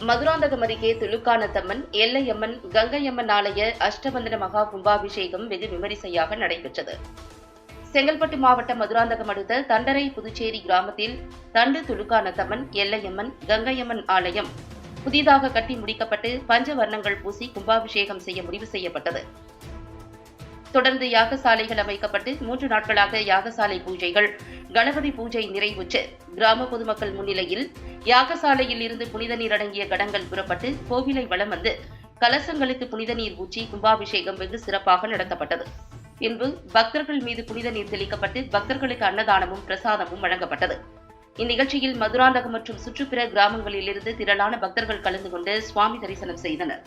மதுராந்தகம் அருகே துலுக்கானத்தம்மன், எல்லையம்மன், கங்கையம்மன் ஆலய அஷ்டபந்தன மகா கும்பாபிஷேகம் வெகு விமரிசையாக நடைபெற்றது. செங்கல்பட்டு மாவட்டம் மதுராந்தகம் அடுத்த தண்டரை புதுச்சேரி கிராமத்தில் தண்டு துலுக்கானத்தம்மன், எல்லையம்மன், கங்கையம்மன் ஆலயம் புதிதாக கட்டி முடிக்கப்பட்டு பஞ்சவர்ணங்கள் பூசி கும்பாபிஷேகம் செய்ய முடிவு செய்யப்பட்டது. தொடர்ந்து யாகசாலைகள் அமைக்கப்பட்டு 3 நாட்களாக யாகசாலை பூஜைகள், கணபதி பூஜை நிறைவுற்று கிராம பொதுமக்கள் முன்னிலையில் யாகசாலையில் இருந்து புனித நீர் அடங்கிய கடங்கள் புறப்பட்டு கோவிலை வலம் வந்து கலசங்களுக்கு புனித நீர் ஊற்றி கும்பாபிஷேகம் வெகு சிறப்பாக நடத்தப்பட்டது. பின்பு பக்தர்கள் மீது புனித நீர் தெளிக்கப்பட்டு பக்தர்களுக்கு அன்னதானமும் பிரசாதமும் வழங்கப்பட்டது. இந்நிகழ்ச்சியில் மதுராந்தகம் மற்றும் சுற்றுப்புற கிராமங்களிலிருந்து திரளான பக்தர்கள் கலந்து கொண்டு சுவாமி தரிசனம் செய்தனர்.